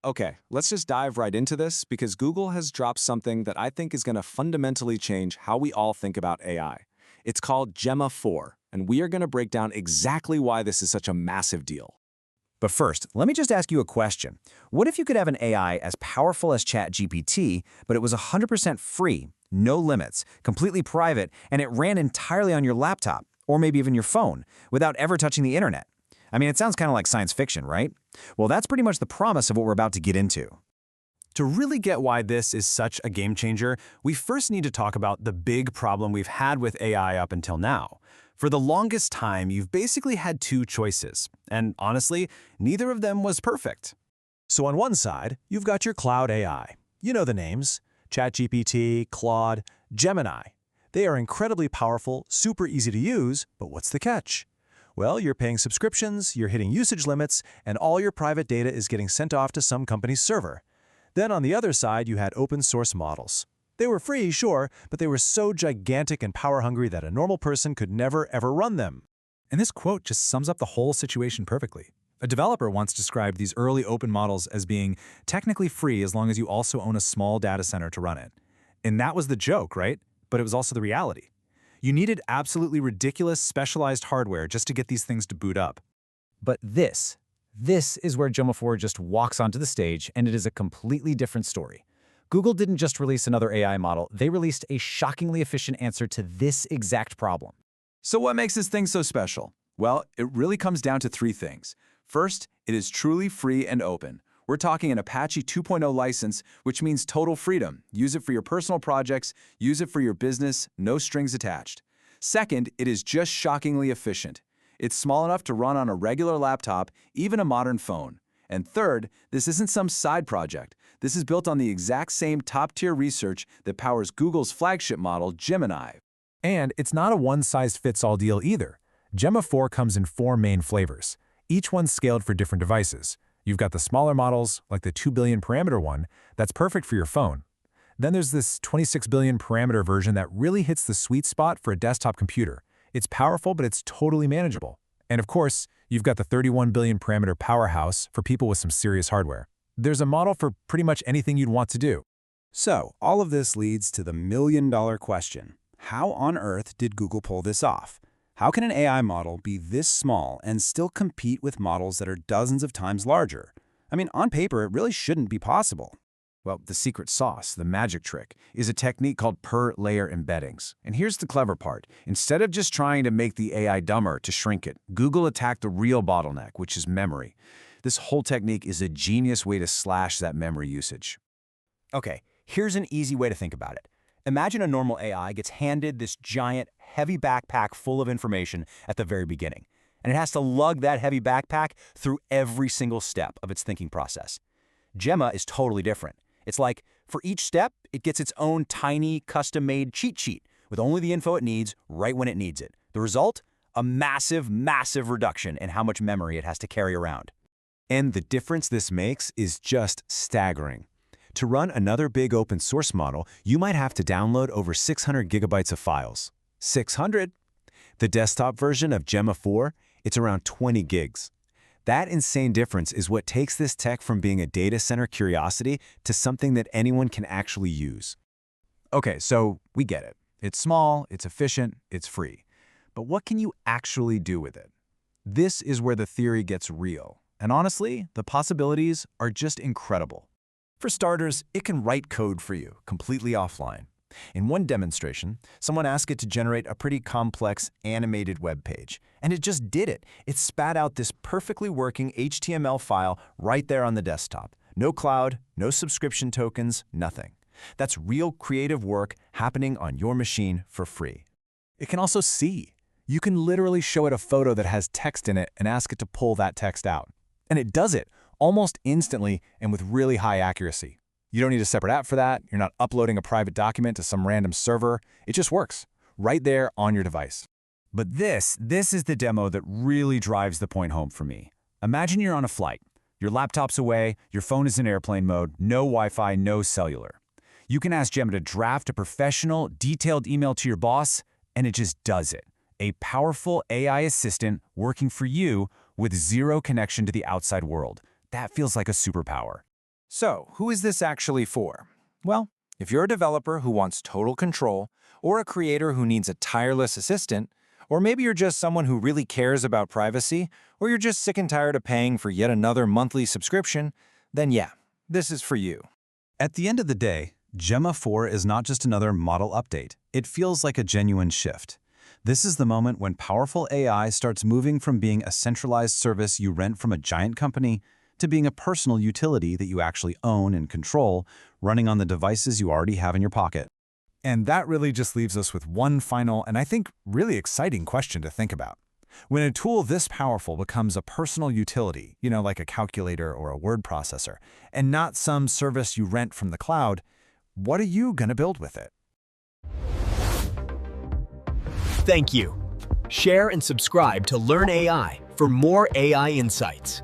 Okay, let's just dive right into this because Google has dropped something that I think is going to fundamentally change how we all think about AI. It's called Gemma 4, and we are going to break down exactly why this is such a massive deal. But first, let me just ask you a question. What if you could have an AI as powerful as ChatGPT, but it was 100% free, no limits, completely private, and it ran entirely on your laptop, or maybe even your phone, without ever touching the internet? I mean, it sounds kind of like science fiction, right? Well, that's pretty much the promise of what we're about to get into. To really get why this is such a game changer, we first need to talk about the big problem we've had with AI up until now. For the longest time, you've basically had two choices, and honestly, neither of them was perfect. So on one side, you've got your cloud AI. You know the names: ChatGPT, Claude, Gemini. They are incredibly powerful, super easy to use, but what's the catch? Well, you're paying subscriptions, you're hitting usage limits, and all your private data is getting sent off to some company's server. Then on the other side, you had open source models. They were free, sure, but they were so gigantic and power-hungry that a normal person could never, ever run them. And this quote just sums up the whole situation perfectly. A developer once described these early open models as being technically free as long as you also own a small data center to run it. And that was the joke, right? But it was also the reality. You needed absolutely ridiculous specialized hardware just to get these things to boot up. But this is where Gemma 4 just walks onto the stage, and it is a completely different story. Google didn't just release another AI model, they released a shockingly efficient answer to this exact problem. So what makes this thing so special? Well, it really comes down to three things. First, it is truly free and open. We're talking an Apache 2.0 license, which means total freedom. Use it for your personal projects, use it for your business, no strings attached. Second, it is just shockingly efficient. It's small enough to run on a regular laptop, even a modern phone. And third, this isn't some side project. This is built on the exact same top-tier research that powers Google's flagship model, Gemini. And it's not a one-size-fits-all deal either. Gemma 4 comes in 4 main flavors. Each one's scaled for different devices. You've got the smaller models, like the 2 billion parameter one, that's perfect for your phone. Then there's this 26 billion parameter version that really hits the sweet spot for a desktop computer. It's powerful, but it's totally manageable. And of course, you've got the 31 billion parameter powerhouse for people with some serious hardware. There's a model for pretty much anything you'd want to do. So, all of this leads to the million-dollar question. How on earth did Google pull this off? How can an AI model be this small and still compete with models that are dozens of times larger? I mean, on paper, it really shouldn't be possible. Well, the secret sauce, the magic trick, is a technique called per-layer embeddings. And here's the clever part. Instead of just trying to make the AI dumber to shrink it, Google attacked the real bottleneck, which is memory. This whole technique is a genius way to slash that memory usage. Okay, here's an easy way to think about it. Imagine a normal AI gets handed this giant, heavy backpack full of information at the very beginning, and it has to lug that heavy backpack through every single step of its thinking process. Gemma is totally different. It's like, for each step, it gets its own tiny, custom-made cheat sheet with only the info it needs right when it needs it. The result? A massive, massive reduction in how much memory it has to carry around. And the difference this makes is just staggering. To run another big open source model, you might have to download over 600 gigabytes of files. 600? The desktop version of Gemma 4, it's around 20 gigs. That insane difference is what takes this tech from being a data center curiosity to something that anyone can actually use. Okay, so we get it. It's small, it's efficient, it's free. But what can you actually do with it? This is where the theory gets real. And honestly, the possibilities are just incredible. For starters, it can write code for you, completely offline. In one demonstration, someone asked it to generate a pretty complex animated web page, and it just did it. It spat out this perfectly working HTML file right there on the desktop. No cloud, no subscription tokens, nothing. That's real creative work happening on your machine for free. It can also see. You can literally show it a photo that has text in it and ask it to pull that text out. And it does it, almost instantly and with really high accuracy. You don't need a separate app for that. You're not uploading a private document to some random server. It just works, right there on your device. But this is the demo that really drives the point home for me. Imagine you're on a flight. Your laptop's away, your phone is in airplane mode, no Wi-Fi, no cellular. You can ask Gemma to draft a professional, detailed email to your boss, and it just does it. A powerful AI assistant working for you with zero connection to the outside world. That feels like a superpower. So, who is this actually for? Well, if you're a developer who wants total control, or a creator who needs a tireless assistant, or maybe you're just someone who really cares about privacy, or you're just sick and tired of paying for yet another monthly subscription, then yeah, this is for you. At the end of the day, Gemma 4 is not just another model update. It feels like a genuine shift. This is the moment when powerful AI starts moving from being a centralized service you rent from a giant company to being a personal utility that you actually own and control, running on the devices you already have in your pocket. And that really just leaves us with one final and I think really exciting question to think about. When a tool this powerful becomes a personal utility, like a calculator or a word processor, and not some service you rent from the cloud, what are you going to build with it? Thank you. Share and subscribe to Learn AI for more AI insights.